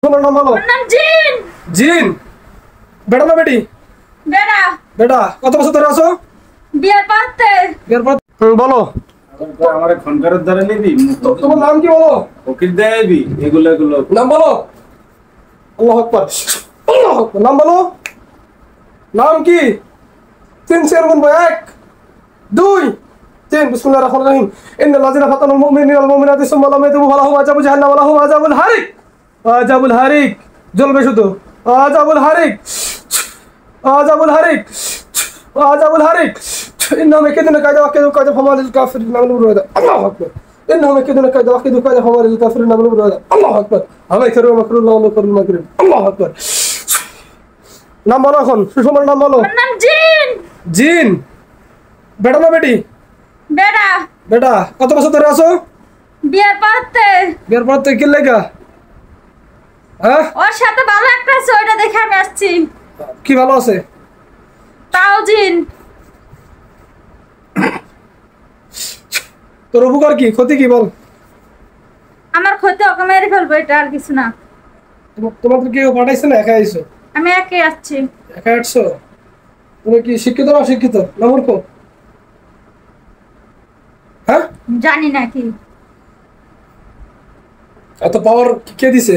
তোমার নাম বলো। নাম জিন। জিন। বেটা না বেটি? বেটা। বেটা কত বছর ধরে আছো? বিয়ের পাতে। বিয়ের পর বলো। আমারে খনকারের দ্বারা নিবি। তোমার নাম কি বলো? ফকির দেবি এগুলো নাম বলো। আল্লাহু আকবার। আল্লাহু আকবার। নাম বলো। নাম কি? 3 4 গুনবো 1 2 3 বিসমিল্লাহির রহমানির রহিম। ইন্নাল লাযিনা ফাতানুল মুমিনিনা ওয়াল মুমিনাতি সুম্মা লাম ইয়াতুবু ফালাহুম আযাবু জাহান্নাম ওয়া লাহুম আযাবুল হারিক। আযাবুল হারিক জ্বলবে শুধু। আযাবুল হারিক। আযাবুল হারিক। আযাবুল হারিক। إنهم يكيدون كيدا وكيدوا كيدا فما للكافرين من الورود. الله أكبر. إنهم يكيدون كيدا وكيدوا كيدا فما للكافرين من الورود. الله أكبر. هم يكرون مكر الله ومكر الماكرين. الله أكبر. নাম বলো এখন সুষমার নাম বলো। নাম জিন। জিন। বেটা না বেটি? বেটা। বেটা কত বছর ধরে আছো? বিয়ের পাতে। বিয়ের পর থেকে কি লেগা? হ্যাঁ ওর সাথে ভালো একটা আছে, ওইটা দেখে আমি আসছি। কি ভালো আছে? তাও জিন। তোর উপকার কি ক্ষতি কি বল? আমার ক্ষতি ওকে মেরে ফেলবো, এটা আর কিছু না। তোমার তো কেউ পাঠাইছে না, একা আইছো? আমি একাই আসছি। একা আসছো? তুমি কি শিক্ষিত না অশিক্ষিত না মূর্খ? হ্যাঁ জানি না কি এত পাওয়ার কে দিছে?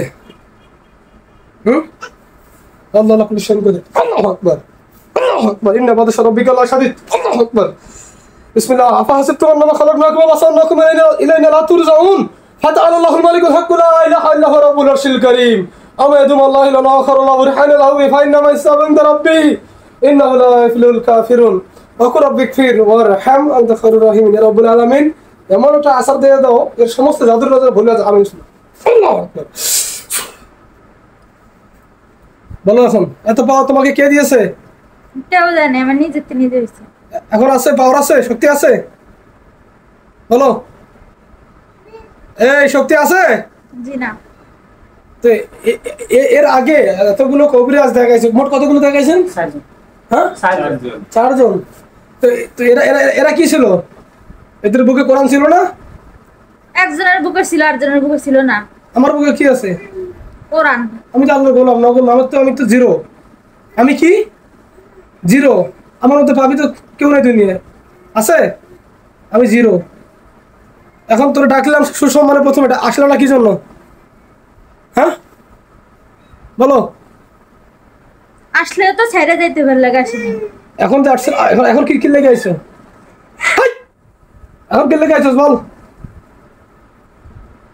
আল্লাহ লাকুল শাইইন কাদির। আল্লাহু আকবার। আল্লাহু আকবার। ইন্না বাদশা রাব্বিকা লাশাদীদ। আল্লাহু আকবার। বিসমিল্লাহ। আফাহাসিবতুম আন্নামা খালাকনাকুম ওয়া বাসারনাকুম ইলাইনা লা তুরজাউন ফাতাআলা আল্লাহুল মালিকুল হাক্কু লা ইলাহা ইল্লা হুয়া রাব্বুল আরশিল কারীম। আমা ইয়াদুমুল্লাহি লানা আখারুল্লাহু বুরহানা লাহু ফাইন্নামা ইসতাবু ইনদা রাব্বি ইন্নাহু লা ইয়াফলিহুল কাফিরুন ওয়া কুর রাব্বিগফির ওয়ারহাম আনতা খায়রুর রাহিমিন। ইয়া রাব্বুল আলামিন এমন একটা আসার দিয়ে দাও এর সমস্ত জাদুর নজর ভুলে যাও। আমিন। আল্লাহু আকবার। বলো এখন এত পাওয়ার তোমাকে কে দিয়েছে? কেউ জানে, আমার নিজেতে নিজে হয়েছে। এখন আছে পাওয়ার আছে শক্তি আছে? বলো। এই শক্তি আছে? জি না। তো এর আগে এতগুলো কবিরাজ দেখাইছে, মোট কতগুলো দেখাইছেন? 4 জন। হ্যাঁ 4 4 জন। জন। তো এরা কি ছিল? এদের বুকে কোরআন ছিল না? একজনের বুকে ছিল, আরেকজনের বুকে ছিল না। আমার বুকে কি আছে? কোরআন। আমি তো আল্লাহ গোলাম না, আমি তো জিরো। আমি কি জিরো? আমার মধ্যে পাবি তো কেউ নাই দুনিয়ায়, আছে? আমি জিরো। এখন তোর ডাকলাম সুসম্মানে, প্রথমে আসলো না কি জন্য? হ্যাঁ বলো। আসলে তো ছেড়ে যেতে ভালো লাগে, আসেনি। এখন তো আসছে, এখন কি লেগে আইছো? এখন কি লেগে আইছস বল?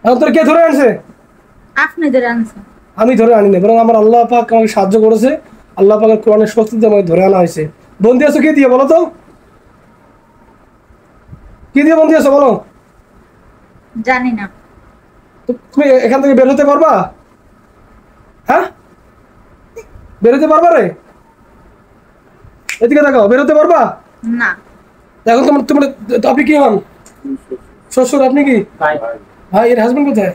এখন তোর কে ধরে আনছে? আপনি ধরে আনছেন। আমি ধরে আনি না, বরং আমার আল্লাহ পাক আমাকে সাহায্য করেছে। আল্লাহ পাকের কোরআনের শক্তিতে আমাকে ধরে আনা হয়েছে। বন্দি আছো কি দিয়ে বলো তো? কি দিয়ে বন্দি আছো বলো? জানি না। তুমি এখান থেকে বের হতে পারবা? হ্যাঁ বের হতে পারবা রে? এদিকে দেখাও, বের হতে পারবা? না। এখন তোমার আপনি কি হন? শ্বশুর। আপনি কি ভাই ভাই? এর হাজবেন্ড কোথায়?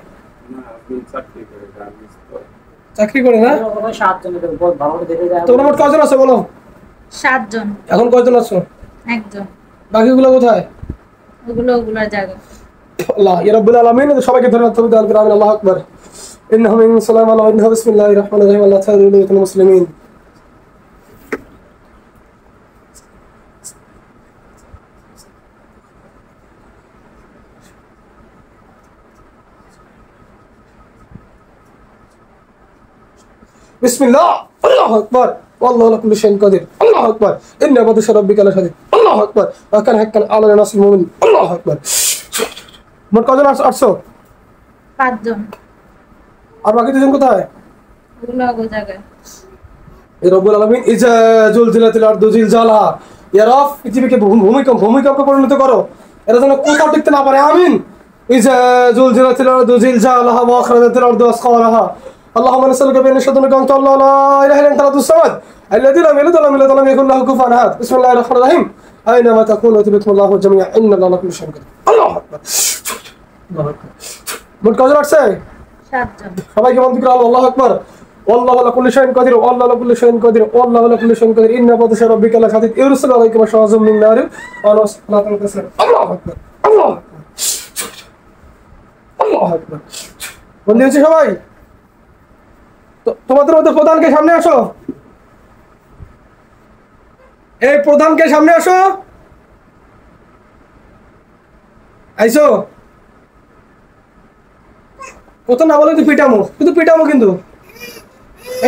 চাকরি করে না? 7 জনের উপর ভালো করে দেখে যায়। তোমরা মোট কয়জন আছো বলো? 7 জন। এখন কয়জন আছো? একজন। বাকিগুলো কোথায়? ওগুলোর জায়গা। আল্লাহ ইয়া রাব্বুল আলামিন সবাইকে ধন্যবাদ তৌহিদ আল কিরাম। আল্লাহু আকবার। ইন্নাহু মিন সুলাইমান ওয়া ইন্নাহু বিসমিল্লাহির রহমানির রহিম। আল্লাহ তাআলা লিল মুসলিমিন। বিসমিল্লাহ। আল্লাহু আকবার। ওয়াল্লাহু আলা কুল্লি শাইইন কাদির। আল্লাহু আকবার। ইন্না বাদশা রাব্বিকা লাশাদীদ। আল্লাহু আকবার। ওয়া কানা হাক্কান আলানা নাসরুল মুমিনিন। আল্লাহু আকবার। মোট কয়জন আসছো? 5 জন। আর বাকি দুজন কোথায়? ওগুলো জায়গায়। রব্বুল আলামিন ইজা জুলজিলাতিল আরদু জিলজালাহা। ইয়া রব পৃথিবীকে ভূমিকম্পে পরিণত করো, এরা যেন কোথাও টিকতে না পারে। আমিন। ইজা জুলজিলাতিল আরদু জিলজালাহা ওয়া আখরাজাতিল আরদু আসকালাহা। اللهم نسألك بأن نشهد أنك أنت الله لا إله إلا أنت الصمد الذي لم يلد ولم يولد ولم يكن له كفوا أحد. بسم الله الرحمن الرحيم. أينما تكونوا يأتي بكم الله جميعا إن الله على كل شيء قدير. الله أكبر. মোট কয়জন আসছে? 7 জন। সবাইকে বন্ধ করে আল্লাহু আকবার। والله على كل شيء قدير والله على كل شيء قدير والله على كل شيء قدير إن بطش ربك لشديد يرسل عليكم شواظ من نار ونصر تسلم. الله أكبر. الله أكبر. الله أكبر. বন্ধ হয়েছে সবাই? তোমাদের মধ্যে প্রধানকে সামনে আসো। এই প্রধানকে সামনে আসো। আইসো। কথা না বলে কিন্তু পিটামো, কিন্তু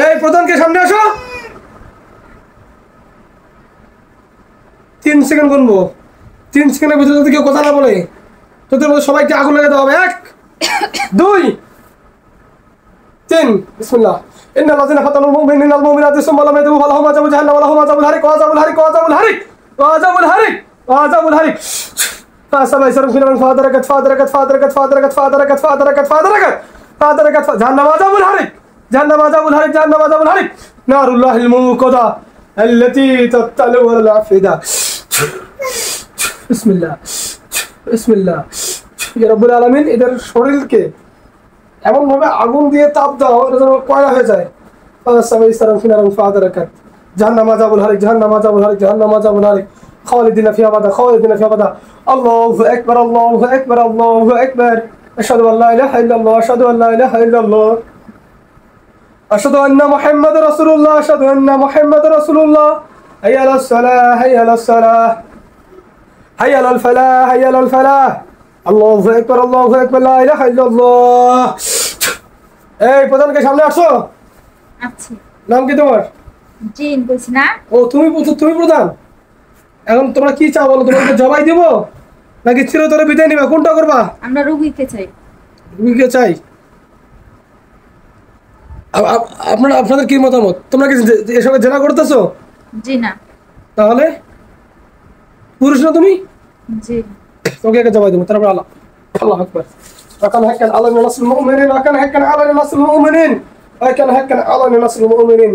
এই প্রধানকে সামনে আসো। 3 সেকেন্ড গুনবো। 3 সেকেন্ডের ভিতরে যদি কেউ কথা না বলে তোদের মধ্যে সবাইকে আগুন লাগাতে হবে। 1 2 3 বিসমিল্লাহ। ইন্নাল লাযিনা ফাতানুল মুমিনিনা ওয়াল মুমিনাতি সুম্মা লাম ইয়াতুবু ফালাহুম আযাবু জাহান্নাম ওয়া লাহুম আযাবুল হারিক ওয়া আযাবুল হারিক ওয়া আযাবুল হারিক ওয়া আযাবুল হারিক ওয়া আযাবুল হারিক। فسبع سرهم في الأرض فادركت جهنم عذاب الحريق نار الله الموقدة التي تطلع على الأفئدة بسم الله يا رب العالمين এদের শরীরকে এমন ভাবে আগুন দিয়ে তাপ দাও এটা যেন কয়লা হয়ে যায়। فسبع سرهم في الأرض فادركت جهنم عذاب الحريق خالدين فيها أبدا الله أكبر أشهد أن لا إله إلا الله أشهد أن محمد رسول الله هيا على الصلاة هيا على الفلاح الله أكبر لا إله إلا الله। এই প্রধানকে সামনে আসো। আচ্ছা, নাম কি তোমার? জিন বলছি না। ও তুমি প্রধান। এখন তোমরা কি চাও বলো? তোমাকে জবাই দেব নাকি চিরতরে বিদায় নিবে? কোনটা করবা? আমরা রুগীকে চাই। আপনাদের কি মতামত? তোমরা কি এসবে জেনা করতেছো? জি না। তাহলে পুরুষ না তুমি? জি। তোকে একা জবাই দেব। তারপর আল্লাহু আকবার। وكان حقا على نصر المؤمنين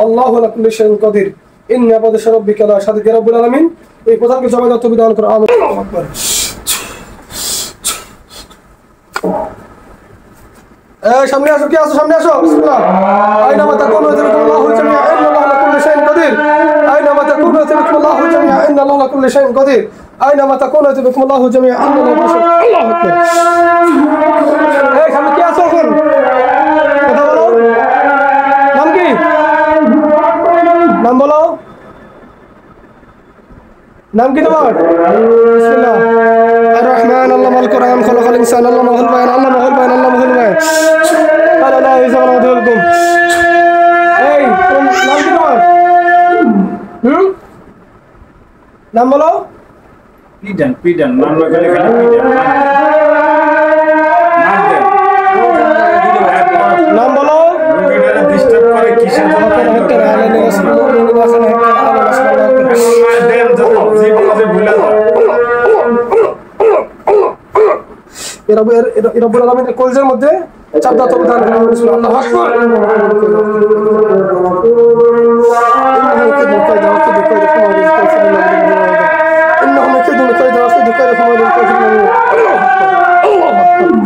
الله على كل شيء قدير إن بطش ربك لا شديد يا رب العالمين। এই প্রধানকে জবাই দাও, তুমি দান করো। আমিন। আল্লাহু আকবার। সামনে আসো। কি আসো? সামনে আসো। বিসমিল্লাহ। আইনামা তাকুনু ইয়াতিবিকুমুল্লাহু জামিআ ইন্নাল্লাহা আলা কুল্লি শাইইন কাদির। আইনামা তাকুনু ইয়াতিবিকুমুল্লাহু জামিআ ইন্নাল্লাহা আলা কুল্লি শাইইন কাদির। আইনামা তাকুনু ইয়াতিবিকুমুল্লাহু জামিআ ইন্নাল্লাহা আলা কুল্লি শাইইন। আল্লাহু আকবার। সামনে কি আসো এখন? কথা বলো। নাম কি? নাম বলো। নাম কি তোমার? বিসমিল্লাহ। আর রহমান আল্লামাল কোরআন খলাকাল ইনসান আল্লামাহুল বায়ান আলা লা ইলাহা ইল্লাল্লাহ। এই নাম কি তোমার? নাম বলো। পিডান নাম লাগালে খালি পিডান মার দেন। নাম বলো। রোগীরা ডিস্টার্ব করে কিসের জন্য? মার দেন যত জীবনে ভুলে যাও। রব্বুল আলামিনের কলজের মধ্যে চাপ দাও। তবে দান করুন।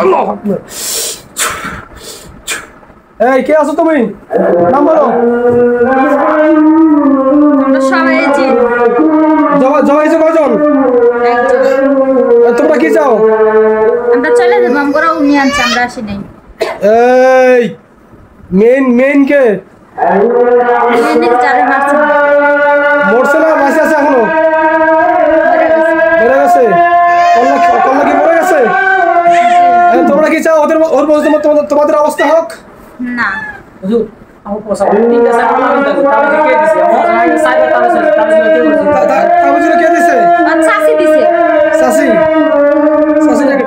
আল্লাহু আকবার। এই কে আছো তুমি? নাম বলো। আমরা সবাই জিন। জবাইছো কয়জন? একজন। তোমরা কি চাও? আমরা চলে যাব। আমরা উনি আনছি, আমরা আসি নাই। এই মেইন কে? মেনে যারে মারছে। মরছে না? বাঁচে আছে এখনো? মরে গেছে। কল্লা কি মরে গেছে? তোমরা কি চাও ওর তোমাদের অবস্থা হোক? না। হুজুর আমার পোষা তিনটা সাইড তাহলে কে দিছে? আমার সাইড তাহলে কে করছে? তাহলে কে দিছে? চাচি দিছে। চাচি নাকি?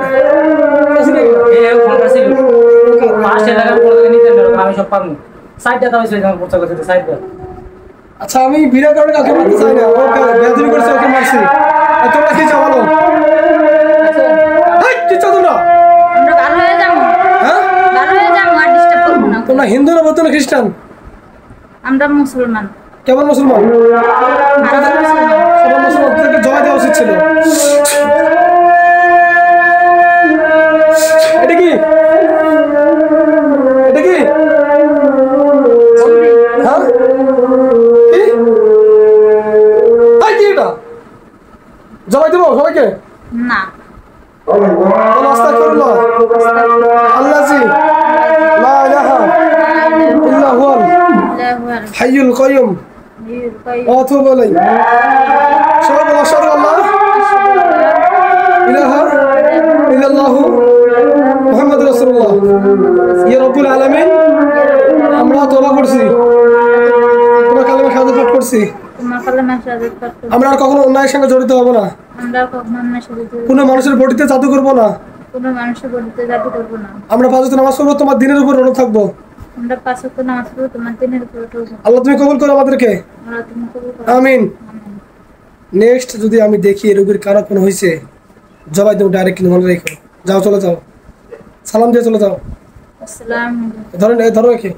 এই ফোনটা ছিল 5 টাকা করে নিতে পারো, আমি সব পাবো। সাইডটা তাহলে আমার পোষা করতে সাইডটা। আচ্ছা, আমি বিনা কারণে কাউকে মারতে চাই না। ওকে বেয়াদবি করছে, ওকে মারছি। তোমরা কি চাও বলো? কি চাও তোমরা? আমরা ভালো হয়ে যাবো। হ্যাঁ, ভালো হয়ে যাবো, আর ডিস্টার্ব করব না। তোমরা হিন্দু না বৌদ্ধ না খ্রিস্টান? আমরা মুসলমান। কেমন মুসলমান? আমরা মুসলমান। সবার মুসলমানদেরকে জবাই দেওয়া উচিত ছিল। এটা কি? হ্যাঁ, কি এটা? জবাই দেবো সবাইকে? না। আস্তাগফিরুল্লাহ আল্লাযী লা ইলাহা ইল্লা হাইয়ুল কাইয়ুম ওয়া আতুবু ইলাইহি সবাই বলো আশহাদু আল্লাহ ইলাহা ইল্লাল্লাহু মুহাম্মাদুর রাসূলুল্লাহ ইয়া রাব্বুল আলামিন আমরা তওবা করছি তোমার কালেমা শাহাদাত পাঠ করছি আমরা আর কখনো অন্যায়ের সঙ্গে জড়িত হব না কোনো মানুষের বডিতে জাদু করব না আমরা 5 ওয়াক্ত নামাজ পড়ব তোমার দিনের উপর রোজা থাকবো আল্লাহ তুমি কবুল করো আমাদেরকে আমিন নেক্সট যদি আমি দেখি এই রোগীর কারো কোনো হয়েছে জবাই দেবো ডাইরেক্ট মনে রেখো যাও চলে যাও সালাম দিয়ে চলে যাও আসসালামু আলাইকুম ধরো রেখে